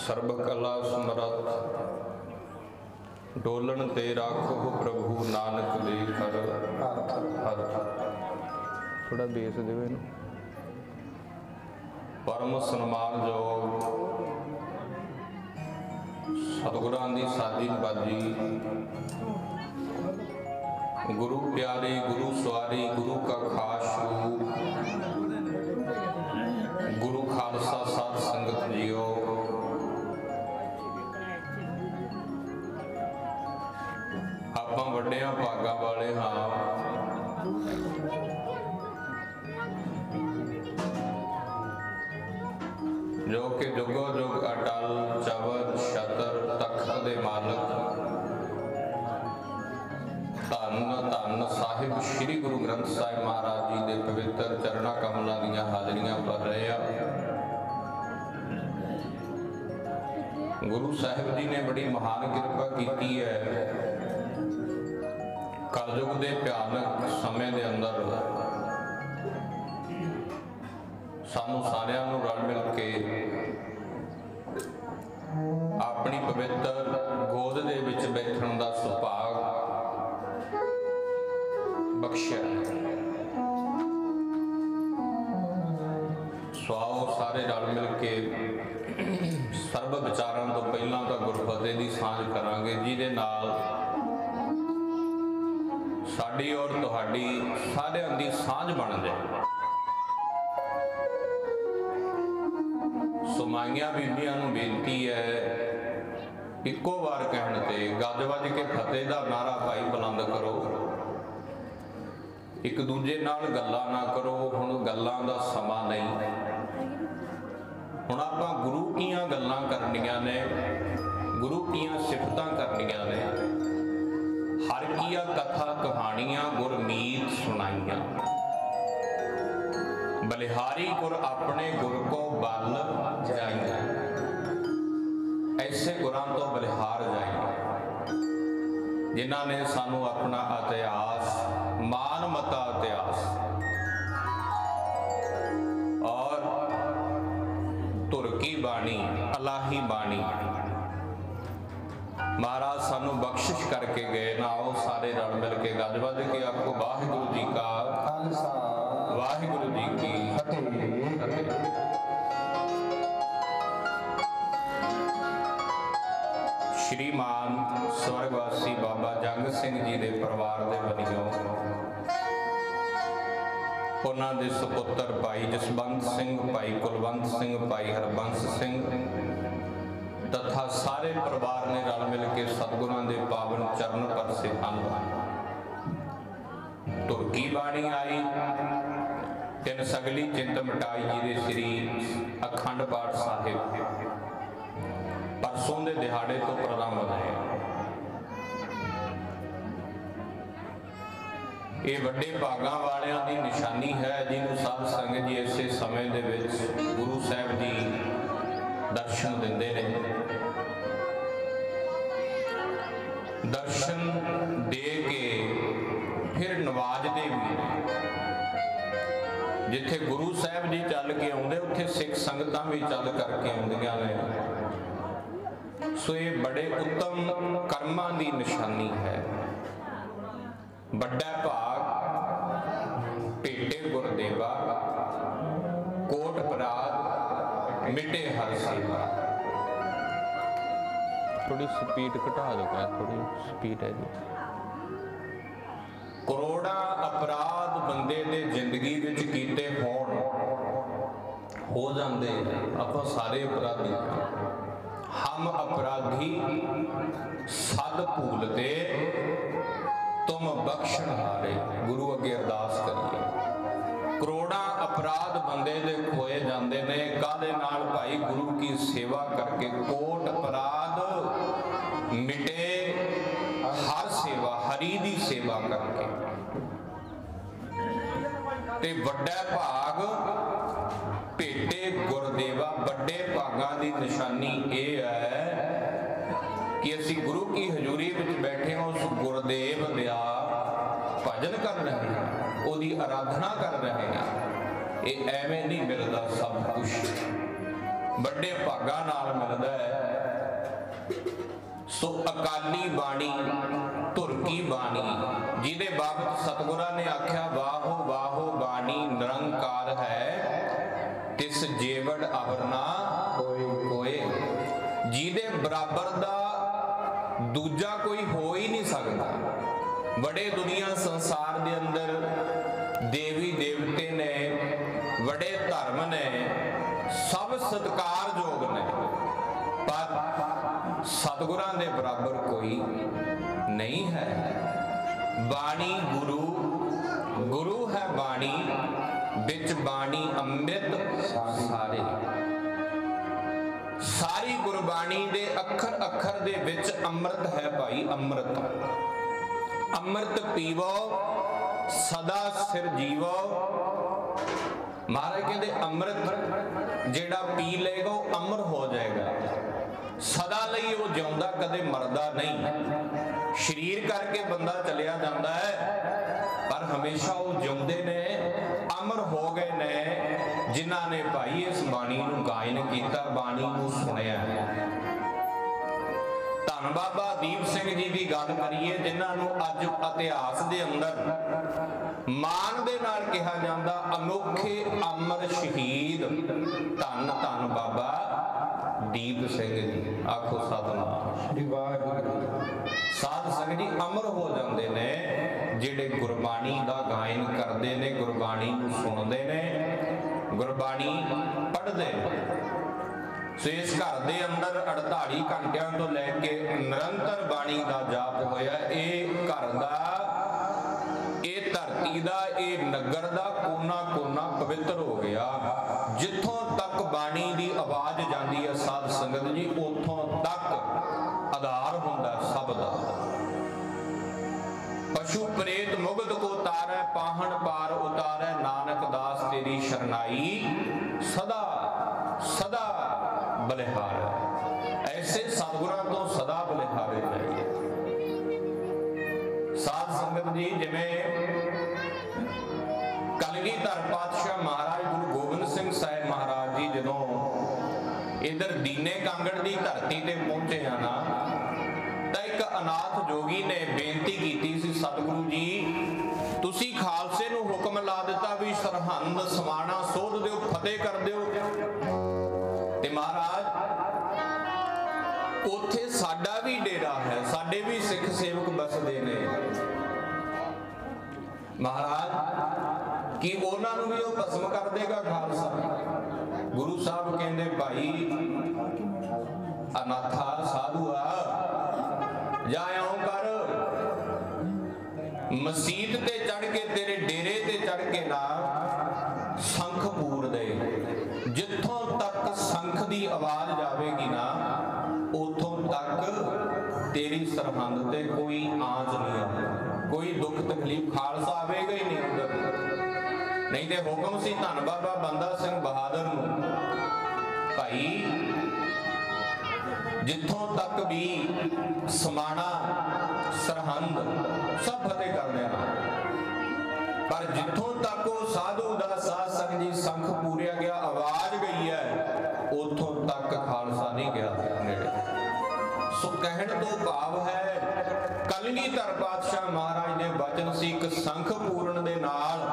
SERB कला समरथ Dolan ते राखो प्रभु नानक दे कर हर। थोड़ा बेस देवे ना। परम सन्मान योग सतगुरां दी साजी बाजी गुरु प्यारे गुरु सवारी गुरु का खास रूप गुरु खालसा साध संगत जियो। आपां वड्डियां भागां वाले हाँ जो कि जुगो जुग अटल चवर छतर तख्त दे मालक धन धन साहिब श्री गुरु ग्रंथ साहिब महाराज जी के पवित्र चरणा कमलों दीयां हाजरियां भर रहे हैं। गुरु साहिब जी ने बड़ी महान कृपा की है। कलयुग के भयानक समय के अंदर सानू सारियां नूं रल मिल के अपनी पवित्र गोद दे विच बैठण दा सुभाग बख्शिया। स्वाओ सारे रल मिल के सर्व विचारां तो पहलां तां गुरफतेह दी सांझ करांगे जिहदे नाल साडी और तुहाडी सारियां दी सांझ बन जाए। सुमाइयां बीबियां नूं बेनती है इक्को बार कहण ते गज वज के फतेह दा नारा भाई बुलंद करो। एक दूजे नाल गल्लां ना करो। हुण गल्लां दा समा नहीं। हुण आपां गुरु कीआं गल्लां करनियां ने, गुरु कीआं सिफतां करनियां ने। हर कीआ कथा कहानियां गुरमीत सुनाइयां। बलिहारी गुर अपने गुर को बल जाइया। ऐसे गुरां तो बलिहार जाइए जिन्हां ने सानू अपना इतिहास मान मता इतिहास और तुर्की बाणी अलाही बाणी महाराज सानू बख्शिश करके गए। ना आओ सारे रल मिल के गज वज के आखो वाहिगुरु जी का खालसा वाहिगुरु जी की फतेह। श्रीमान स्वर्गवासी बाबा जंग सिंह जी के परिवार के वलियों उन्हां दे सुपुत्र भाई जसवंत सिंह भाई कुलवंत सिंह भाई हरबंस सिंह तथा सारे परिवार ने रल मिल के सतगुरां दे पावन चरण परसे ਹਨ। तुर्की बाणी आई तिन सगली चिंत मिटाई जी दे श्री अखंड पाठ साहिब परसों के दिहाड़े तो प्रारंभ है। ये वड्डे भागां वालियां दी निशानी है जिन्होंने साध संगत जी इसे समय दे विच गुरु साहिब जी दर्शन देंदे ने। दर्शन दे के फिर नवाजदे भी। जिथे गुरु साहिब जी चल के आउंदे उत्थे सिख संगतां भी चल करके आउंदियां ने। सो ये बड़े उत्तम कर्मां दी निशानी है। बड़ा भाग भेटे गुरदेवा कोट अपराध मिटे हर सेवा। थोड़ी स्पीड घटा दो क्या? थोड़ी स्पीड है जी। करोड़ा अपराध बंदे दे जिंदगी विच कीते होण हो जांदे। आपां सारे अपराधी हम अपराधी सद भूलते तुम बख्शण हारे। गुरु अगे अरदास करिए। करोड़ा अपराध बंदे दे खोए जाते ने कादे नाल भाई गुरु की सेवा करके। कोट अपराध मिटे हर सेवा हरी दी सेवा करके। ते वड्डा भाग भेटे गुरदेवा। बड़े भागां दी निशानी ये है कि असी गुरु की हजूरी में बैठे उस गुरदेव दिया भजन कर रहे हैं, ओदी आराधना कर रहे हैं। ये एवें नहीं मिलता सब कुछ। ਵੱਡੇ ਭਾਗਾਂ ਨਾਲ ਮਿਲਦਾ ਹੈ। ਸੋ ਅਕਾਲੀ ਬਾਣੀ, ਧੁਰ ਕੀ ਬਾਣੀ, ਜਿਹਦੇ ਬਾਬਤ ਸਤਿਗੁਰਾਂ ਨੇ ਆਖਿਆ ਵਾਹੋ ਵਾਹੋ ਬਾਣੀ ਨਿਰੰਕਾਰ ਹੈ, ਤਿਸ ਜੇਵੜ ਅਵਰ ਨਾ ਹੋਏ। ਜਿਹਦੇ ਬਰਾਬਰ ਦਾ ਦੂਜਾ ਕੋਈ ਹੋ ਹੀ ਨਹੀਂ ਸਕਦਾ। ਬੜੇ ਦੁਨੀਆ ਸੰਸਾਰ ਦੇ ਅੰਦਰ ਦੇਵੀ ਦੇਵਤੇ ਨੇ, ਬੜੇ ਧਰਮ ਨੇ, ਸਭ ਸਤਿਕਾਰਯੋਗ ਨੇ, ਪਰ ਸਤਿਗੁਰਾਂ ਦੇ ਬਰਾਬਰ ਕੋਈ ਨਹੀਂ ਹੈ। ਬਾਣੀ ਗੁਰੂ, ਗੁਰੂ ਹੈ ਬਾਣੀ, ਵਿੱਚ ਬਾਣੀ ਅੰਮ੍ਰਿਤ ਸਾਰੇ। ਸਾਰੀ ਗੁਰਬਾਣੀ ਦੇ ਅੱਖਰ ਅੱਖਰ ਦੇ ਵਿੱਚ ਅੰਮ੍ਰਿਤ ਹੈ ਭਾਈ, ਅੰਮ੍ਰਿਤ। ਅੰਮ੍ਰਿਤ ਪੀਵੋ ਸਦਾ ਸਿਰ ਜੀਵੋ। ਮਹਾਰਾਜ ਕਹਿੰਦੇ ਅੰਮ੍ਰਿਤ ਜਿਹੜਾ ਪੀ ਲਏਗਾ ਉਹ ਅਮਰ ਹੋ ਜਾਏਗਾ, ਸਦਾ ਲਈ ਉਹ ਜਿਉਂਦਾ, ਕਦੇ ਮਰਦਾ ਨਹੀਂ। ਸਰੀਰ ਕਰਕੇ ਬੰਦਾ ਚਲਿਆ ਜਾਂਦਾ ਹੈ, ਪਰ ਹਮੇਸ਼ਾ ਉਹ ਜਿਉਂਦੇ ਨੇ, ਅਮਰ ਹੋ ਗਏ ਨੇ, ਜਿਨ੍ਹਾਂ ਨੇ ਭਾਈ ਇਸ ਬਾਣੀ ਨੂੰ ਗਾਇਨ ਕੀਤਾ, ਬਾਣੀ ਨੂੰ ਸੁਣਿਆ। ਧੰਨ ਬਾਬਾ ਦੀਪ ਸਿੰਘ ਜੀ ਦੀ ਗੱਲ ਕਰੀਏ, ਜਿਨ੍ਹਾਂ ਨੂੰ ਅੱਜ ਇਤਿਹਾਸ ਦੇ ਅੰਦਰ ਮਾਣ ਦੇ ਨਾਲ ਕਿਹਾ ਜਾਂਦਾ ਅਨੋਖੇ ਅਮਰ ਸ਼ਹੀਦ, ਧੰਨ ਧੰਨ ਬਾਬਾ ਦੀਪ ਸਿੰਘ ਜੀ। ਆਖੋ ਸਤਿਨਾਮ ਸ੍ਰੀ ਵਾਹਿਗੁਰੂ। ਸਾਧ ਸੰਗਤ ਜੀ, ਅਮਰ ਹੋ ਜਾਂਦੇ ਨੇ ਜਿਹੜੇ ਗੁਰਬਾਣੀ ਦਾ ਗਾਇਨ ਕਰਦੇ ਨੇ, ਗੁਰਬਾਣੀ ਨੂੰ ਸੁਣਦੇ ਨੇ, ਗੁਰਬਾਣੀ ਪੜ੍ਹਦੇ ਨੇ। ਸੋ ਇਸ ਘਰ ਦੇ ਅੰਦਰ 48 ਘੰਟਿਆਂ ਤੋਂ ਲੈ ਕੇ ਨਿਰੰਤਰ ਬਾਣੀ ਦਾ ਜਾਪ ਹੋਇਆ। ਇਹ ਘਰ ਦਾ, ਇਹ ਧਰਤੀ ਦਾ, ਇਹ ਨਗਰ ਦਾ ਕੋਨਾ ਕੋਨਾ ਪਵਿੱਤਰ ਹੋ ਗਿਆ। ਜਿੱਥੋਂ ਤੱਕ ਬਾਣੀ ਦੀ ਆਵਾਜ਼ ਜਾਂਦੀ ਹੈ ਸਾਧ ਸੰਗਤ ਜੀ, ਉੱਥੋਂ ਤੱਕ ਆਧਾਰ ਹੁੰਦਾ ਸਭ ਦਾ। ਪਸ਼ੂ ਪ੍ਰੇਤ ਮੁਗਧ ਕੋ ਤਾਰੈ, ਪਾਹਣ ਪਾਰ ਉਤਾਰੈ, ਨਾਨਕ ਦਾਸ ਤੇਰੀ ਸ਼ਰਨਾਈ ਸਦਾ ਸਦਾ ਬਲਿਹਾਰ। ਐਸੇ ਸਤਿਗੁਰਾਂ ਤੋਂ ਸਦਾ ਬਲਿਹਾਰੇ ਜਾਈਏ। ਸਾਧ ਸੰਗਤ ਜੀ, ਜਿਵੇਂ ਕਲਗੀਧਰ ਪਾਤਸ਼ਾਹ ਮਹਾਰਾਜ ਗੁਰੂ ਗੋਬਿੰਦ ਸਿੰਘ ਸਾਹਿਬ ਮਹਾਰਾਜ ਜੀ ਜਦੋਂ ਇਧਰ ਦੀਨੇ ਕਾਂਗੜ ਦੀ ਧਰਤੀ ਤੇ ਪਹੁੰਚੇ ਆ ਨਾ, ਤਾਂ ਇੱਕ ਅਨਾਥ ਜੋਗੀ ਨੇ ਬੇਨਤੀ ਕੀਤੀ ਸੀ, ਸਤਿਗੁਰੂ ਜੀ ਤੁਸੀਂ ਖਾਲਸੇ ਨੂੰ ਹੁਕਮ ਲਾ ਦਿੱਤਾ ਵੀ ਸਰਹੰਦ ਸਮਾਣਾ ਸੋਧ ਦਿਓ, ਫਤਿਹ ਕਰ ਦਿਓ, ਤੇ ਮਹਾਰਾਜ ਉੱਥੇ ਸਾਡਾ ਵੀ ਡੇਰਾ ਹੈ, ਸਾਡੇ ਵੀ ਸਿੱਖ ਸੇਵਕ ਬਸਦੇ ਨੇ। ਮਹਾਰਾਜ ਕੀ ਉਹਨਾਂ ਨੂੰ ਵੀ ਉਹ ਭਸਮ ਕਰ ਦੇਗਾ ਖਾਲਸਾ? ਗੁਰੂ ਸਾਹਿਬ ਕਹਿੰਦੇ ਭਾਈ ਅਨਾਥਾ ਸਾਧੂਆ, ਜਾ ਇਉਂ ਕਰ, ਮਸੀਤ ਤੇ ਚੜ ਕੇ, ਤੇਰੇ ਡੇਰੇ ਤੇ ਚੜ ਕੇ ਨਾ ਸੰਖ ਪੂਰ ਦੇ। ਜਿੱਥੋਂ ਤੱਕ ਸੰਖ ਦੀ ਆਵਾਜ਼ ਜਾਵੇਗੀ ਨਾ, ਉਥੋਂ ਤੱਕ ਤੇਰੀ ਸਰਹੰਦ ਤੇ ਕੋਈ ਆਂਚ ਨਹੀਂ ਆਉਂਦੀ, ਕੋਈ ਦੁੱਖ ਤਕਲੀਫ ਖਾਲਸਾ ਆਵੇਗਾ ਹੀ ਨਹੀਂ ਅੰਦਰ। ਨਹੀਂ ਤੇ ਹੁਕਮ ਸੀ ਧੰਨ ਬਾਬਾ ਬੰਦਾ ਸਿੰਘ ਬਹਾਦਰ ਨੂੰ, ਭਾਈ ਜਿੱਥੋਂ ਤੱਕ ਵੀ ਸਮਾਣਾ ਸਰਹੰਦ ਸਭ ਫਤਿਹ ਕਰ ਲੈਣਾ, ਪਰ ਜਿੱਥੋਂ ਤੱਕ ਉਹ ਸਾਧੂ ਦਾ ਸਾਧ ਸੰਗਤ ਜੀ ਸੰਖ ਪੂਰਿਆ ਗਿਆ, ਆਵਾਜ਼ ਗਈ ਹੈ, ਉਥੋਂ ਤੱਕ ਖਾਲਸਾ ਨਹੀਂ ਗਿਆ ਨੇੜੇ। ਸੋ ਕਹਿਣ ਤੋਂ ਭਾਵ ਹੈ ਕਲਗੀਧਰ ਪਾਤਸ਼ਾਹ ਮਹਾਰਾਜ ਦੇ ਬਚਨ ਸੀ, ਇੱਕ ਸੰਖ ਪੂਰਨ ਦੇ ਨਾਲ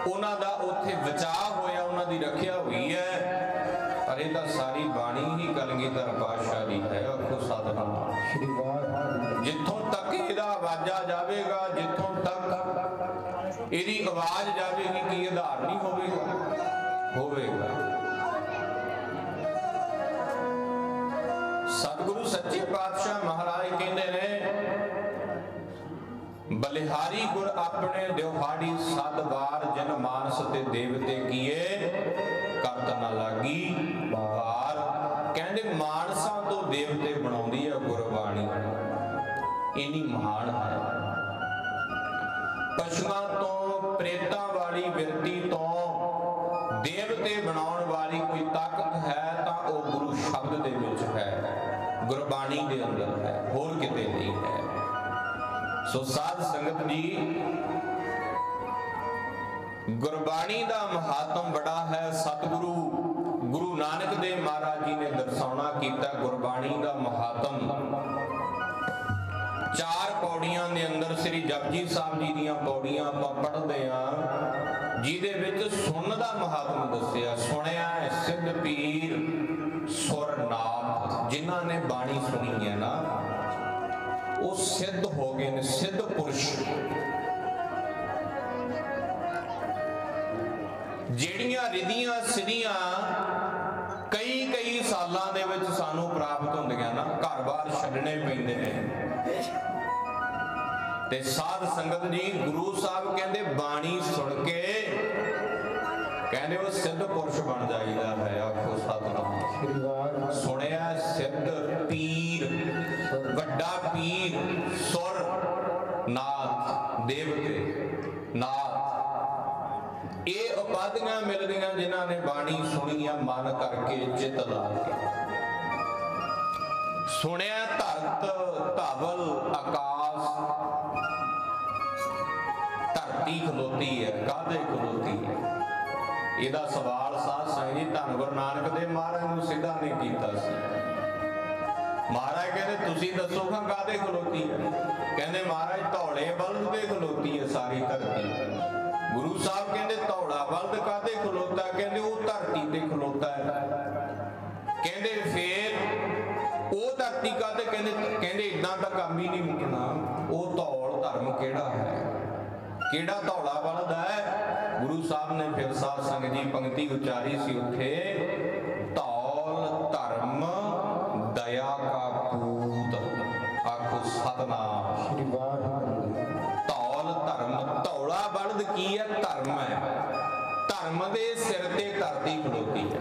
ਉਹਨਾਂ ਦਾ ਉੱਥੇ ਬਚਾਅ ਹੋਇਆ, ਉਹਨਾਂ ਦੀ ਰੱਖਿਆ ਹੋਈ ਹੈ। ਪਰ ਇਹ ਤਾਂ ਸਾਰੀ ਬਾਣੀ ਹੀ ਕਲਗੀਧਰ ਪਾਤਸ਼ਾਹ ਦੀ ਹੈ। ਆਖੋ ਸਤਿਨਾਮ ਸ੍ਰੀ ਵਾਹਿਗੁਰੂ। ਜਿੱਥੋਂ ਤੱਕ ਇਹਦਾ ਆਵਾਜ਼ਾ ਜਾਵੇਗਾ, ਜਿੱਥੋਂ ਤੱਕ ਇਹਦੀ ਆਵਾਜ਼ ਜਾਵੇਗੀ, ਕੀ ਆਧਾਰ ਨਹੀਂ ਹੋਵੇਗਾ? ਹੋਵੇਗਾ। ਸਤਿਗੁਰੂ ਸੱਚੇ ਪਾਤਸ਼ਾਹ ਮਹਾਰਾਜ ਕਹਿੰਦੇ ਨੇ, ਬਲਿਹਾਰੀ ਗੁਰ ਆਪਣੇ ਦਿਵਹਾੜੀ ਸਦ ਵਾਰ, ਜਨ ਮਾਨਸ ਤੇ ਦੇਵਤੇ ਕੀਏ ਕਰਤ ਨਾ ਲਾਗੀ ਵਾਰ। ਕਹਿੰਦੇ ਮਾਨਸਾਂ ਤੋਂ ਦੇਵਤੇ ਬਣਾਉਂਦੀ ਹੈ ਗੁਰਬਾਣੀ, ਇੰਨੀ ਮਹਾਨ ਹੈ। ਪਸ਼ੂਆਂ ਤੋਂ, ਪ੍ਰੇਤਾਂ ਵਾਲੀ ਬਿਰਤੀ ਤੋਂ ਦੇਵਤੇ ਬਣਾਉਣ ਵਾਲੀ ਕੋਈ ਤਾਕਤ ਹੈ ਤਾਂ ਉਹ ਗੁਰੂ ਸ਼ਬਦ ਦੇ ਵਿੱਚ ਹੈ, ਗੁਰਬਾਣੀ ਦੇ ਅੰਦਰ ਹੈ, ਹੋਰ ਕਿਤੇ ਨਹੀਂ ਹੈ। ਸੋ ਸਾਧ ਸੰਗਤ ਜੀ, ਗੁਰਬਾਣੀ ਦਾ ਮਹਾਤਮ ਬੜਾ ਹੈ। ਸਤਿਗੁਰੂ ਗੁਰੂ ਨਾਨਕ ਦੇਵ ਮਹਾਰਾਜ ਜੀ ਨੇ ਦਰਸਾਉਣਾ ਕੀਤਾ ਗੁਰਬਾਣੀ ਦਾ ਮਹਾਤਮ। 4 ਪੌੜੀਆਂ ਦੇ ਅੰਦਰ ਸ੍ਰੀ ਜਪਜੀ ਸਾਹਿਬ ਜੀ ਦੀਆਂ ਪੌੜੀਆਂ ਆਪਾਂ ਪੜ੍ਹਦੇ ਹਾਂ, ਜਿਹਦੇ ਵਿੱਚ ਸੁਣ ਦਾ ਮਹਾਤਮ ਦੱਸਿਆ। ਸੁਣਿਆ ਸਿੱਧ ਪੀਰ ਸੁਰਨਾਥ, ਜਿਨ੍ਹਾਂ ਨੇ ਬਾਣੀ ਸੁਣੀ ਹੈ ਨਾ ਉਹ ਸਿੱਧ ਹੋ ਗਏ ਨੇ, ਸਿੱਧ ਪੁਰਸ਼। ਜਿਹੜੀਆਂ ਰਿਧੀਆਂ ਸਿੱਧੀਆਂ ਕਈ ਸਾਲਾਂ ਦੇ ਵਿੱਚ ਸਾਨੂੰ ਪ੍ਰਾਪਤ ਹੁੰਦੀਆਂ ਨਾ, ਘਰ-ਬਾਰ ਛੱਡਣੇ ਪੈਂਦੇ ਨੇ। ਤੇ ਸਾਧ ਸੰਗਤ ਜੀ, ਗੁਰੂ ਸਾਹਿਬ ਕਹਿੰਦੇ ਬਾਣੀ ਸੁਣ ਕੇ ਕਹਿੰਦੇ ਉਹ ਸਿੱਧ ਪੁਰਸ਼ ਬਣ ਜਾਈਦਾ ਹੈ। ਆਖੋ ਸਤਿਨਾਮ। ਸੁਣਿਆ ਸਿੱਧ ਪੀਰ, ਵੱਡਾ ਪੀਰ, ਸੁਰ ਨਾਥ, ਦੇਵਤੇ ਨਾਥ, ਇਹ ਉਪਾਧੀਆਂ ਮਿਲਦੀਆਂ ਜਿਨ੍ਹਾਂ ਨੇ ਬਾਣੀ ਸੁਣੀ ਆ ਮਨ ਕਰਕੇ, ਚਿੱਤ ਲਾ ਕੇ। ਸੁਣਿਆ ਧਰਤ ਧਵਲ ਆਕਾਸ਼, ਧਰਤੀ ਖਲੋਤੀ ਹੈ, ਕਾਹਦੇ ਖਲੋਤੀ ਹੈ? ਇਹਦਾ ਸਵਾਲ ਸਾਧ ਸੰਗਤ ਜੀ ਧੰਨ ਗੁਰੂ ਨਾਨਕ ਦੇਵ ਮਹਾਰਾਜ ਨੂੰ ਸਿੱਧਾ ਨਹੀਂ ਕੀਤਾ ਸੀ। ਮਹਾਰਾਜ ਕਹਿੰਦੇ ਤੁਸੀਂ ਦੱਸੋ ਖਾਂ ਕਾਹਦੇ ਖਲੋਤੀ ਹੈ? ਕਹਿੰਦੇ ਮਹਾਰਾਜ ਧੌਲੇ ਬਲਦ ਤੇ ਖਲੋਤੀ ਹੈ ਸਾਰੀ ਧਰਤੀ। ਗੁਰੂ ਸਾਹਿਬ ਕਹਿੰਦੇ ਧੌਲਾ ਬਲਦ ਕਾਹਦੇ ਖਲੋਤਾ? ਕਹਿੰਦੇ ਉਹ ਧਰਤੀ ਤੇ ਖਲੋਤਾ ਹੈ। ਕਹਿੰਦੇ ਫੇਰ ਉਹ ਧਰਤੀ ਕਾਹਦੇ? ਕਹਿੰਦੇ ਇਦਾਂ ਤਾਂ ਕੰਮ ਹੀ ਨਹੀਂ ਮੁੱਕਣਾ। ਉਹ ਧੌਲ ਧਰਮ ਕਿਹੜਾ ਹੈ? ਕਿਹੜਾ ਧੌਲਾ ਬਲਦ ਹੈ? ਗੁਰੂ ਸਾਹਿਬ ਨੇ ਫਿਰ ਸਾਧ ਸੰਗਤ ਜੀ ਪੰਕਤੀ ਉਚਾਰੀ ਸੀ ਉੱਥੇ, ਧੌਲ ਧਰਮ ਦਇਆ ਕਾ ਪੂਤ। ਆਖੋ ਸਤਿਨਾਮ। ਧੌਲ ਧਰਮ, ਧੌਲਾ ਬਲਦ ਕੀ ਹੈ? ਧਰਮ ਹੈ। ਧਰਮ ਦੇ ਸਿਰ ਤੇ ਧਰਤੀ ਖਲੋਤੀ ਹੈ।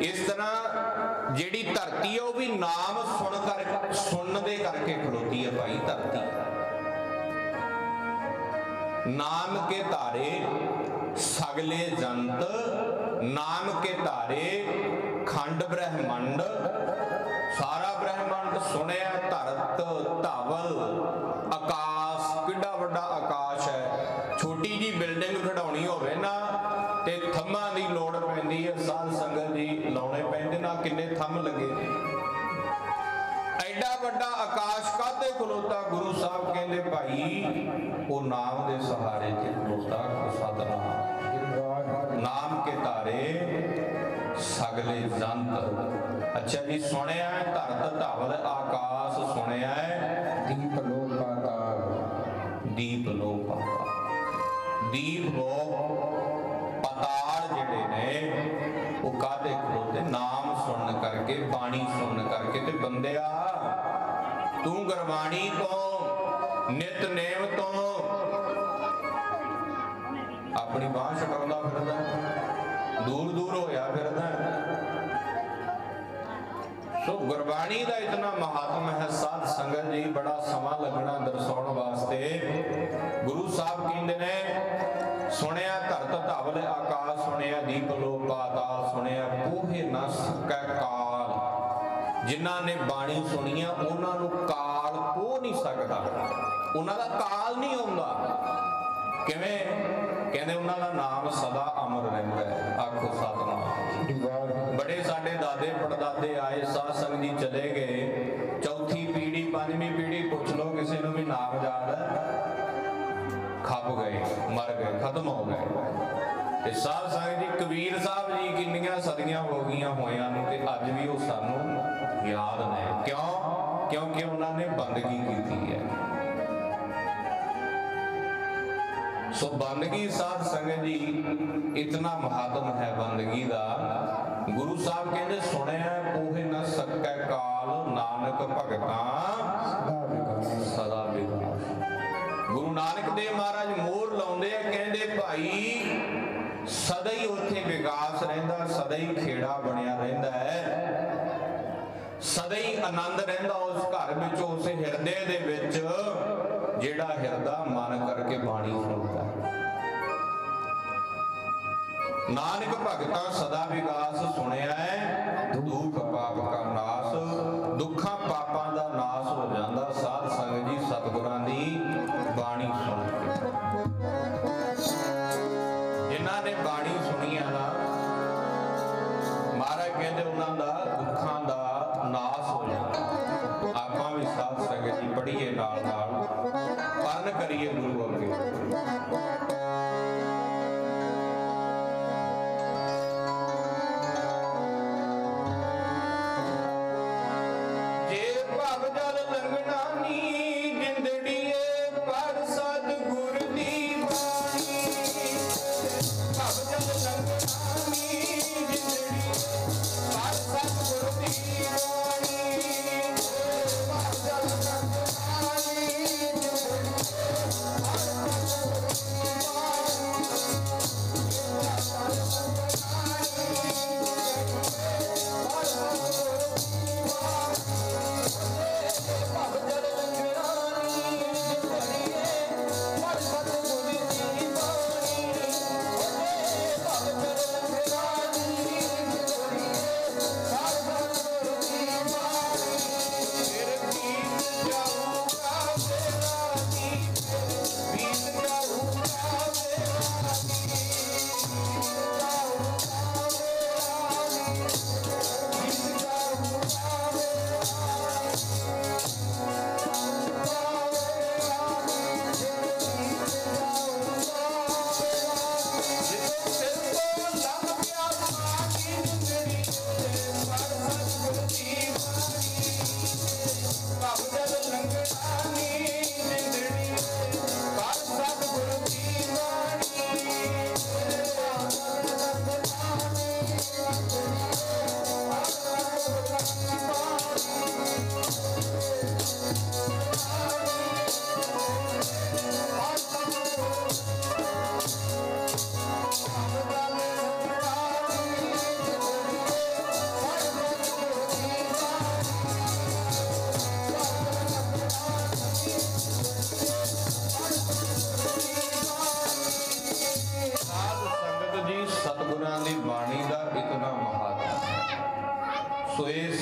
ਇਸ ਤਰ੍ਹਾਂ ਜਿਹੜੀ ਧਰਤੀ ਹੈ ਉਹ ਵੀ ਨਾਮ ਸੁਣਨ ਦੇ ਕਰਕੇ ਖਲੋਤੀ ਹੈ ਭਾਈ ਧਰਤੀ। ਨਾਮ ਕੇ ਧਾਰੇ ਸਗਲੇ ਜੰਤ, ਨਾਮ ਕੇ ਧਾਰੇ ਖੰਡ ਬ੍ਰਹਮੰਡ। ਸਾਰਾ ਬ੍ਰਹਮੰਡ ਸੁਣਿਆ, ਧਰਤ ਧਵਲ ਆਕਾਸ਼, ਕਿੱਡਾ ਵੱਡਾ ਆਕਾਸ਼ ਹੈ। ਛੋਟੀ ਜੀ ਬਿਲਡਿੰਗ ਖੜਾਉਣੀ ਹੋਵੇ ਨਾ ਤੇ ਥੰਮਾਂ ਦੀ ਲੋੜ ਪੈਂਦੀ ਹੈ। ਸਾਧ ਸੰਗਤ ਜੀ ਲਾਉਣੇ ਪੈਂਦੇ ਨਾ, ਕਿੰਨੇ ਥੰਮ ਲੱਗੇ ਨੇ। ਐਡਾ ਵੱਡਾ ਆਕਾਸ਼ ਕਾਹਦੇ ਖਲੋਤਾ? ਗੁਰੂ ਸਾਹਿਬ ਕਹਿੰਦੇ ਭਾਈ ਉਹ ਨਾਮ ਦੇ ਸਹਾਰੇ ਤੇ ਖਲੋਤਾ। ਸਤਿਨਾਮ। ਨਾਮ ਕੇ ਧਾਰੇ ਸਗਲੇ ਜੰਤ। ਅੱਛਾ ਜੀ, ਸੁਣਿਆ ਧਰਤ ਧਵਲ ਆਕਾਸ਼, ਸੁਣਿਆ ਦੀਪ ਲੋਕ ਪਾਤਾਲ। ਦੀਪ ਲੋਕ ਪਾਤਾਲ, ਦੀਪ ਲੋਕ ਪਾਤਾਲ ਜਿਹੜੇ ਨੇ ਉਹ ਕਾਹਦੇ ਖਲੋਤੇ? ਨਾਮ ਸੁਣਨ ਕਰਕੇ, ਬਾਣੀ ਸੁਣਨ ਕਰਕੇ। ਤੇ ਬੰਦਿਆ ਤੂੰ ਗੁਰਬਾਣੀ ਤੋਂ, ਨਿਤਨੇਮ ਤੋਂ ਆਪਣੀ ਬਾਂਹ ਛਡਾਉਂਦਾ ਫਿਰਦਾ, ਦੂਰ ਦੂਰ ਹੋਇਆ ਫਿਰਦਾ। ਸੋ ਗੁਰਬਾਣੀ ਦਾ ਇਤਨਾ ਮਹਾਤਮ ਹੈ ਸਾਧ ਸੰਗਤ ਜੀ, ਬੜਾ ਸਮਾਂ ਲੱਗਣਾ ਦਰਸਾਉਣ ਵਾਸਤੇ। ਗੁਰੂ ਸਾਹਿਬ ਕਹਿੰਦੇ ਨੇ ਸੁਣਿਆ ਧਰਤ ਧਵਲ ਆਕਾਸ਼, ਸੁਣਿਆ ਦੀਪ ਲੋਕ ਪਾਤਾਲ, ਸੁਣਿਆ ਪੋਹੇ ਨਾ ਸਕੈ ਕਾਲ। ਜਿਨ੍ਹਾਂ ਨੇ ਬਾਣੀ ਸੁਣੀ ਆ ਉਹਨਾਂ ਨੂੰ ਕਾਲ ਪੋਹ ਨਹੀਂ ਸਕਦਾ, ਉਹਨਾਂ ਦਾ ਕਾਲ ਨਹੀਂ ਆਉਂਦਾ। ਕਿਵੇਂ? ਕਹਿੰਦੇ ਉਹਨਾਂ ਦਾ ਨਾਮ ਸਦਾ ਅਮਰ ਰਹਿੰਦਾ ਹੈ। ਆਖੋ ਸਤਿਨਾਮ। ਬੜੇ ਸਾਡੇ ਦਾਦੇ ਪੜਦਾਦੇ ਆਏ, ਸਾਧ ਸੰਗਤ ਜੀ ਚਲੇ ਗਏ, ਚੌਥੀ ਪੀੜੀ ਪੰਜਵੀਂ ਪੀੜੀ ਪੁੱਛ ਲਓ ਕਿਸੇ ਨੂੰ ਵੀ ਨਾਮ ਯਾਦ ਹੈ? ਖੱਪ ਗਏ, ਮਰ ਗਏ, ਖਤਮ ਹੋ ਗਏ। ਤੇ ਸਾਧ ਸੰਗਤ ਜੀ ਕਬੀਰ ਸਾਹਿਬ ਜੀ ਕਿੰਨੀਆਂ ਸਦੀਆਂ ਹੋ ਗਈਆਂ ਹੋਇਆਂ ਨੂੰ ਤੇ ਅੱਜ ਵੀ ਉਹ ਸਾਨੂੰ ਯਾਦ ਨੇ। ਕਿਉਂ? ਕਿਉਂਕਿ ਉਹਨਾਂ ਨੇ ਬੰਦਗੀ ਕੀਤੀ ਹੈ। ਸੋ ਬੰਦਗੀ ਸਾਧ ਸੰਗਤ ਜੀ ਇਤਨਾ ਮਹਾਤਮ ਹੈ ਬੰਦਗੀ ਦਾ। ਗੁਰੂ ਸਾਹਿਬ ਕਹਿੰਦੇ ਸੁਣਿਆ ਪੋਹੇ ਨਾ ਸਕੈ ਕਾਲ, ਨਾਨਕ ਭਗਤਾਂ ਸਦਾ ਵਿਗਾਸ। ਗੁਰੂ ਨਾਨਕ ਦੇਵ ਮਹਾਰਾਜ ਮੋਹਰ ਲਾਉਂਦੇ ਆ, ਕਹਿੰਦੇ ਭਾਈ ਸਦਾ ਹੀ ਉੱਥੇ ਵਿਕਾਸ ਰਹਿੰਦਾ, ਸਦਾ ਹੀ ਖੇੜਾ ਬਣਿਆ ਰਹਿੰਦਾ ਹੈ, ਸਦਾ ਹੀ ਆਨੰਦ ਰਹਿੰਦਾ ਉਸ ਘਰ ਵਿੱਚ, ਉਸ ਹਿਰਦੇ ਦੇ ਵਿੱਚ ਜਿਹੜਾ ਹਿਰਦਾ ਮਨ ਕਰਕੇ ਬਾਣੀ ਸੁਣਦਾ। ਨਾਨਕ ਭਗਤਾਂ ਸਦਾ ਵਿਕਾਸ, ਸੁਣਿਆ ਹੈ ਦੁੱਖ ਪਾਪ ਕਾ ਨਾਸ। ਦੁੱਖਾਂ ਪਾਪਾਂ ਦਾ ਨਾਸ ਹੋ ਜਾਂਦਾ ਸਾਧ ਸੰਗਤ ਜੀ ਸਤਿਗੁਰਾਂ ਦੀ ਬਾਣੀ ਸੁਣ ਕੇ। ਜਿਨ੍ਹਾਂ ਨੇ ਬਾਣੀ ਸੁਣੀ ਆ ਨਾ, ਮਹਾਰਾਜ ਕਹਿੰਦੇ ਉਹਨਾਂ ਦਾ ਦੁੱਖਾਂ ਦਾ ਨਾਸ ਹੋ ਜਾਂਦਾ। ਆਪਾਂ ਵੀ ਸਾਧ ਸੰਗਤ ਜੀ ਪੜ੍ਹੀਏ, ਨਾਲ ਨਾਲ ਪੰਨ ਕਰੀਏ ਗੁਰੂ ਅੱਗੇ। ਸੋ ਇਸ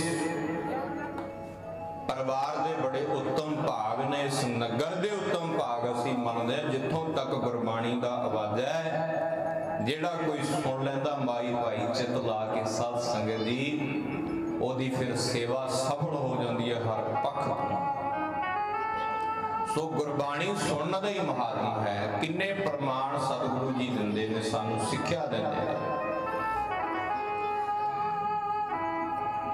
ਪਰਿਵਾਰ ਦੇ ਬੜੇ ਉੱਤਮ ਭਾਗ ਨੇ, ਇਸ ਨਗਰ ਦੇ ਉੱਤਮ ਭਾਗ ਅਸੀਂ ਮੰਨਦੇ ਹਾਂ। ਜਿੱਥੋਂ ਤੱਕ ਗੁਰਬਾਣੀ ਦਾ ਆਵਾਜ਼ ਹੈ, ਜਿਹੜਾ ਕੋਈ ਸੁਣ ਲੈਂਦਾ ਮਾਈ ਭਾਈ ਚਿੱਤ ਲਾ ਕੇ ਸਾਧ ਸੰਗਤ ਜੀ, ਉਹਦੀ ਫਿਰ ਸੇਵਾ ਸਫਲ ਹੋ ਜਾਂਦੀ ਹੈ ਹਰ ਪੱਖ ਤੋਂ। ਸੋ ਗੁਰਬਾਣੀ ਸੁਣਨ ਦਾ ਹੀ ਮਹਾਤਮਾ ਹੈ। ਕਿੰਨੇ ਪ੍ਰਮਾਣ ਸਤਿਗੁਰੂ ਜੀ ਦਿੰਦੇ ਨੇ, ਸਾਨੂੰ ਸਿੱਖਿਆ ਦਿੰਦੇ ਨੇ।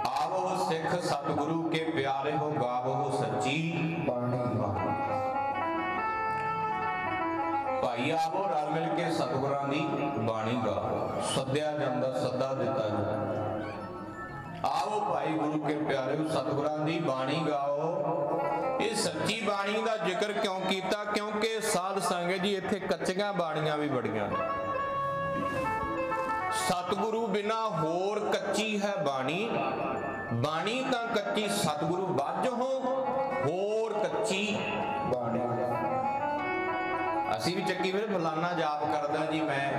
ਆਵੋ ਸਿੱਖ ਸਤਿਗੁਰੂ ਕੇ ਪਿਆਰੇ ਹੋ, ਗਾਵੋ ਸੱਚੀ ਬਾਣੀ। ਭਾਈ ਆਵੋ ਰਲ ਮਿਲ ਕੇ ਸਤਿਗੁਰਾਂ ਦੀ ਬਾਣੀ ਗਾਓ। ਸੱਦਿਆ ਜਾਂਦਾ, ਸੱਦਾ ਦਿੱਤਾ ਜਾਂਦਾ। ਆਵੋ ਭਾਈ ਗੁਰੂ ਕੇ ਪਿਆਰੇ ਹੋ, ਸਤਿਗੁਰਾਂ ਦੀ ਬਾਣੀ ਗਾਓ। ਇਹ ਸੱਚੀ ਬਾਣੀ ਦਾ ਜ਼ਿਕਰ ਕਿਉਂ ਕੀਤਾ? ਕਿਉਂਕਿ ਸਾਧ ਸੰਗਤ ਜੀ ਇੱਥੇ ਕੱਚੀਆਂ ਬਾਣੀਆਂ ਵੀ ਬੜੀਆਂ ਨੇ। ਸਤਿਗੁਰੂ ਬਿਨਾ ਹੋਰ ਕੱਚੀ ਹੈ ਬਾਣੀ। ਬਾਣੀ ਤਾਂ ਕੱਚੀ, ਸਤਿਗੁਰੂ ਬਾਝੋਂ ਹੋਰ ਕੱਚੀ ਬਾਣੀ। ਅਸੀਂ ਵੀ ਚੱਕੀ ਫਿਰ ਫਲਾਨਾ ਜਾਪ ਕਰਦਾ ਜੀ, ਮੈਂ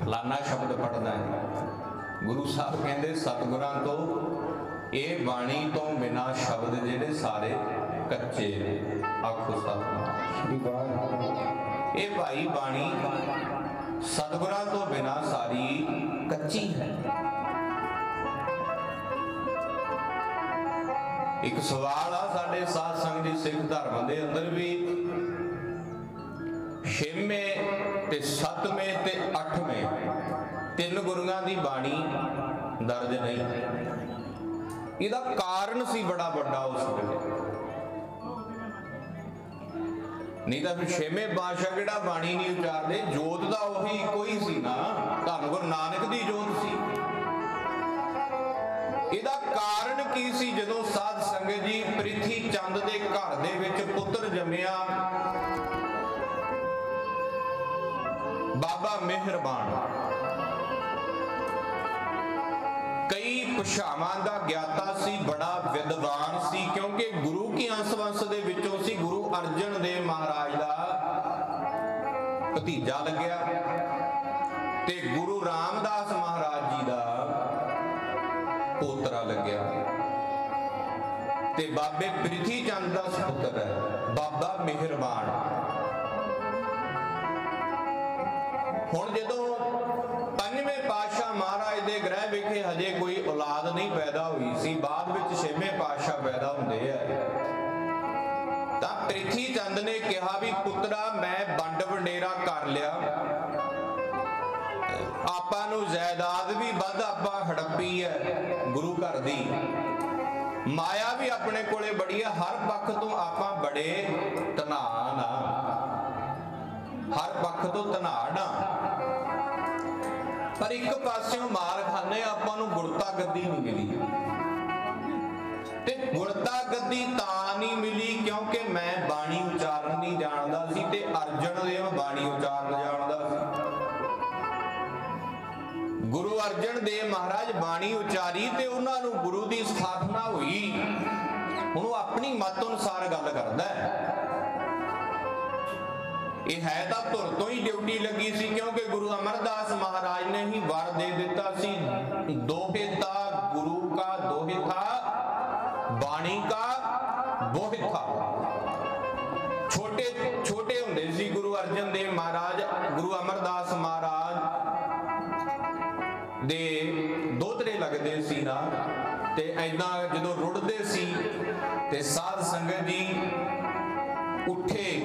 ਫਲਾਨਾ ਸ਼ਬਦ ਪੜ੍ਹਦਾ। ਗੁਰੂ ਸਾਹਿਬ ਕਹਿੰਦੇ ਸਤਿਗੁਰਾਂ ਤੋਂ ਇਹ ਬਾਣੀ ਤੋਂ ਬਿਨਾ ਸ਼ਬਦ ਜਿਹੜੇ ਸਾਰੇ ਕੱਚੇ ਨੇ। ਆਖੋ ਸਤਿਨਾਮ। ਇਹ ਭਾਈ ਬਾਣੀ ਸਤਿਗੁਰਾਂ ਤੋਂ ਬਿਨਾ ਸਾਰੀ ਕੱਚੀ ਹੈ। ਇੱਕ ਸਵਾਲ ਆ ਸਾਡੇ ਸਾਧ ਸੰਗਤ ਦੀ ਸਿੱਖ ਧਰਮ ਦੇ ਅੰਦਰ ਵੀ, 6ਵੇਂ ਤੇ 7ਵੇਂ ਤੇ 8ਵੇਂ ਤਿੰਨ ਗੁਰੂਆਂ ਦੀ ਬਾਣੀ ਦਰਜ ਨਹੀਂ। ਇਹਦਾ ਕਾਰਨ ਸੀ ਬੜਾ ਵੱਡਾ ਉਸ ਵੇਲੇ। ਨਹੀਂ ਤਾਂ ਫਿਰ 6ਵੇਂ ਪਾਤਸ਼ਾਹ ਕਿਹੜਾ ਬਾਣੀ ਨਹੀਂ ਉਚਾਰਦੇ? ਜੋਤ ਦਾ ਉਹੀ ਇੱਕੋ ਹੀ ਸੀ ਨਾ, ਧੰਨ ਗੁਰੂ ਨਾਨਕ ਦੀ ਜੋਤ ਸੀ। ਇਹਦਾ ਕਾਰਨ ਕੀ ਸੀ? ਜਦੋਂ ਸਾਧ ਸੰਗਤ ਜੀ ਪ੍ਰਿਥੀ ਚੰਦ ਦੇ ਘਰ ਦੇ ਵਿੱਚ ਪੁੱਤਰ ਜੰਮਿਆ ਬਾਬਾ ਮਿਹਰਬਾਨ, ਕਈ ਭਾਸ਼ਾਵਾਂ ਦਾ ਗਿਆਤਾ ਸੀ, ਬੜਾ ਵਿਦਵਾਨ ਸੀ। ਕਿਉਂਕਿ ਗੁਰੂ ਕੀ ਅੰਸ਼ ਵੰਸ਼ ਦੇ ਵਿੱਚੋਂ ਸੀ। ਗੁਰੂ ਅਰਜਨ ਦੇਵ ਮਹਾਰਾਜ ਦਾ ਭਤੀਜਾ ਲੱਗਿਆ ਤੇ ਗੁਰੂ ਰਾਮਦਾਸ ਮਹਾਰਾਜ ਜੀ ਦਾ ਪੋਤਰਾ ਲੱਗਿਆ ਤੇ ਬਾਬੇ ਪ੍ਰਿਥੀ ਚੰਦ ਦਾ ਸੁਪੁੱਤਰ ਹੈ ਬਾਬਾ ਮਿਹਰਬਾਨ। ਹੁਣ ਜਦੋਂ ਪੰਜਵੇਂ ਪਾਤਸ਼ਾਹ ਮਹਾਰਾਜ ਦੇ ਗ੍ਰਹਿ ਵਿਖੇ ਹਜੇ ਕੋਈ ਔਲਾਦ ਨਹੀਂ ਪੈਦਾ ਹੋਈ ਸੀ, ਬਾਅਦ ਵਿੱਚ ਛੇਵੇਂ ਪਾਤਸ਼ਾਹ ਪੈਦਾ ਹੁੰਦੇ ਆ, ਤਾਂ ਪ੍ਰਿਥੀ ਚੰਦ ਨੇ ਕਿਹਾ ਵੀ ਪੁੱਤਰਾ ਮੈਂ ਵੰਡ ਵਡੇਰਾ ਕਰ ਲਿਆ, ਆਪਾਂ ਨੂੰ ਜਾਇਦਾਦ ਵੀ ਵੱਧ ਆਪਾਂ ਹੜੱਪੀ ਹੈ ਗੁਰੂ ਘਰ ਦੀ, ਮਾਇਆ ਵੀ ਆਪਣੇ ਕੋਲੇ ਬੜੀ ਹੈ, ਹਰ ਪੱਖ ਤੋਂ ਆਪਾਂ ਬੜੇ ਧਨਾਨ ਆ, ਹਰ ਪੱਖ ਤੋਂ ਧਨਾਨ ਆ, ਪਰ ਇੱਕ ਪਾਸਿਓਂ ਮਾਰ ਖਾਨੇ ਆਪਾਂ ਨੂੰ ਗੁਰਤਾ ਗੱਦੀ ਨਹੀਂ ਮਿਲੀ। ਤੇ ਗੁਰਤਾ ਗੱਦੀ ਤਾਂ ਨਹੀਂ ਮਿਲੀ ਕਿਉਂਕਿ ਮੈਂ ਬਾਣੀ ਉਚਾਰਨ ਨਹੀਂ ਜਾਣਦਾ ਸੀ ਤੇ ਅਰਜਨ ਦੇਵ ਬਾਣੀ ਉਚਾਰਨ ਜਾਣਦਾ ਸੀ। ਗੁਰੂ ਅਰਜਨ ਦੇਵ ਮਹਾਰਾਜ ਬਾਣੀ ਉਚਾਰੀ ਤੇ ਉਹਨਾਂ ਨੂੰ ਗੁਰੂ ਦੀ ਸਥਾਪਨਾ ਹੋਈ, ਹੁਣ ਉਹ ਆਪਣੀ ਮਤ ਅਨੁਸਾਰ ਗੱਲ ਕਰਦਾ ਹੈ। ਇਹ ਹੈ ਤਾਂ ਧੁਰ ਤੋਂ ਹੀ ਡਿਊਟੀ ਲੱਗੀ ਸੀ, ਕਿਉਂਕਿ ਗੁਰੂ ਅਮਰਦਾਸ ਮਹਾਰਾਜ ਨੇ ਹੀ ਵਰ ਦੇ ਦਿੱਤਾ ਸੀ, ਦੋਹਿਤਾ ਗੁਰੂ ਕਾ ਦੋਹਿਤਾ ਬਾਣੀ ਕਾ ਬੋਹਿਥਾ। ਛੋਟੇ ਹੁੰਦੇ ਸੀ ਗੁਰੂ ਅਰਜਨ ਦੇਵ ਮਹਾਰਾਜ, ਗੁਰੂ ਅਮਰਦਾਸ ਮਹਾਰਾਜ ਦੇ ਦੋਤਰੇ ਲੱਗਦੇ ਸੀ ਨਾ, ਤੇ ਐਦਾਂ ਜਦੋਂ ਰੁੜਦੇ ਸੀ ਤੇ ਸਾਧ ਸੰਗਤ ਜੀ ਉੱਠੇ,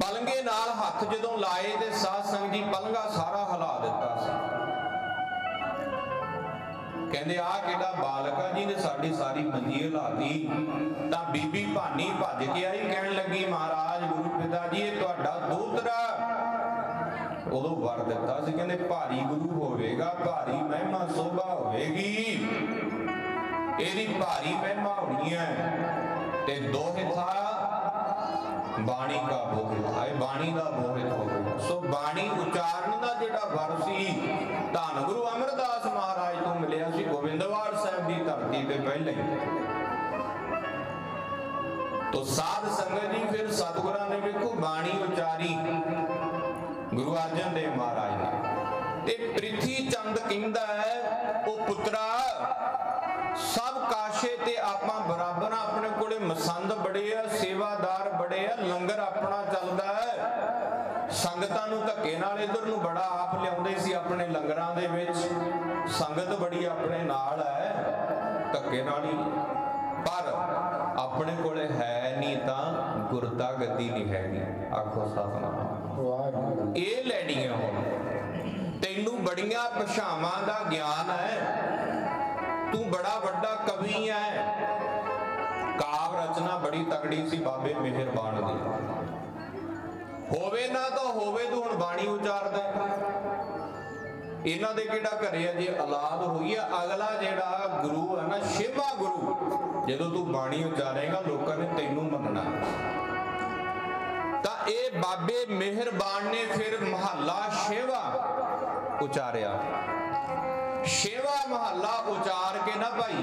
ਪਲੰਗੇ ਨਾਲ ਹੱਥ ਜਦੋਂ ਲਾਏ ਤੇ ਸਾਧ ਸੰਗਤ ਜੀ ਪਲੰਗਾ ਸਾਰਾ ਹਿਲਾ ਦਿੱਤਾ ਸੀ। ਕਹਿੰਦੇ ਆਹ ਕਿਹੜਾ ਬਾਲਕ ਆ ਜਿਹਨੇ ਸਾਡੀ ਸਾਰੀ ਮੰਜੀ ਹਿਲਾਤੀ। ਤਾਂ ਬੀਬੀ ਭਾਨੀ ਭੱਜ ਕੇ ਆਈ, ਕਹਿਣ ਲੱਗੀ ਮਹਾਰਾਜ ਗੁਰੂ ਪਿਤਾ ਜੀ ਇਹ ਤੁਹਾਡਾ ਦੋਤਰਾ, ਉਦੋਂ ਵਰ ਦਿੱਤਾ ਸੀ, ਕਹਿੰਦੇ ਭਾਰੀ ਗੁਰੂ ਹੋਵੇਗਾ, ਭਾਰੀ ਮਹਿਮਾ ਸੋਭਾ ਹੋਵੇਗੀ, ਇਹਦੀ ਭਾਰੀ ਮਹਿਮਾ ਹੋਣੀ ਹੈ। ਤੇ ਦੋਹਿਥਾ ਬਾਣੀ ਕਾ ਬੋਹਿਥਾ, ਇਹ ਬਾਣੀ ਦਾ ਬੋਹਿਤ ਹੋਵੇਗਾ। ਸੋ ਬਾਣੀ ਉਚਾਰਨ ਦਾ ਜਿਹੜਾ ਵਰ ਸੀ ਧੰਨ ਗੁਰੂ ਅਮਰਦਾਸ ਮਹਾਰਾਜ ਤੋਂ ਮਿਲਿਆ ਸੀ, ਗੋਬਿੰਦਵਾਲ ਸਾਹਿਬ ਦੀ ਧਰਤੀ ਤੇ ਪਹਿਲੇ। ਤੋ ਸਾਧ ਸੰਗਤ ਜੀ ਫਿਰ ਸਤਿਗੁਰਾਂ ਨੇ ਵੇਖੋ ਬਾਣੀ ਉਚਾਰੀ ਗੁਰੂ ਅਰਜਨ ਦੇਵ ਮਹਾਰਾਜ ਨੇ, ਤੇ ਪ੍ਰਿਥੀ ਚੰਦ ਕਹਿੰਦਾ ਹੈ ਉਹ ਪੁੱਤਰਾ ਸਭ ਕਾਸ਼ੇ ਤੇ ਆਪਾਂ ਬਰਾਬਰ, ਆਪਣੇ ਕੋਲੇ ਮਸੰਦ ਬੜੇ ਆ, ਸੇਵਾਦਾਰ ਬੜੇ ਆ, ਲੰਗਰ ਆਪਣਾ ਚੱਲਦਾ ਹੈ, ਸੰਗਤਾਂ ਨੂੰ ਧੱਕੇ ਨਾਲ ਇਧਰ ਨੂੰ ਬੜਾ ਆਪ ਲਿਆਉਂਦੇ ਸੀ ਆਪਣੇ ਲੰਗਰਾਂ ਦੇ ਵਿੱਚ, ਸੰਗਤ ਬੜੀ ਆਪਣੇ ਨਾਲ ਹੈ, ਧੱਕੇ ਨਾਲ ਹੀ, ਪਰ ਆਪਣੇ ਕੋਲੇ ਹੈ ਨਹੀਂ ਤਾਂ ਗੁਰਤਾ ਗੱਦੀ ਨਹੀਂ ਹੈਗੀ। ਆਖੋ ਸਤਿਨਾਮ। ਇਹ ਲੈਣੀਆਂ ਹੁਣ ਤੈਨੂੰ ਬੜੀਆਂ ਭਾਸ਼ਾਵਾਂ ਦਾ ਗਿਆਨ ਹੈ, ਤੂੰ ਬੜਾ ਵੱਡਾ ਕਵੀ ਹੈ, ਕਾਵ ਰਚਨਾ ਬੜੀ ਤਕੜੀ ਸੀ ਬਾਬੇ ਮਿਹਰਬਾਨ ਦੀ, ਹੋਵੇ ਨਾ ਤਾਂ ਹੋਵੇ ਤੂੰ ਹੁਣ ਬਾਣੀ ਉਚਾਰਦਾ। ਇਹਨਾਂ ਦੇ ਕਿਹੜਾ ਘਰੇ ਅਜੇ ਔਲਾਦ ਹੋਈ ਆ, ਅਗਲਾ ਜਿਹੜਾ ਗੁਰੂ ਹੈ ਨਾ ਛੇਵਾਂ ਗੁਰੂ, ਜਦੋਂ ਤੂੰ ਬਾਣੀ ਉਚਾਰੇਗਾ ਲੋਕਾਂ ਨੇ ਤੈਨੂੰ ਮੰਨਣਾ। ਤਾਂ ਇਹ ਬਾਬੇ ਮਿਹਰਬਾਨ ਨੇ ਫਿਰ ਮਹੱਲਾ ਛੇਵਾਂ ਉਚਾਰਿਆ। ਛੇਵਾਂ ਮਹੱਲਾ ਉਚਾਰ ਕੇ ਨਾ ਭਾਈ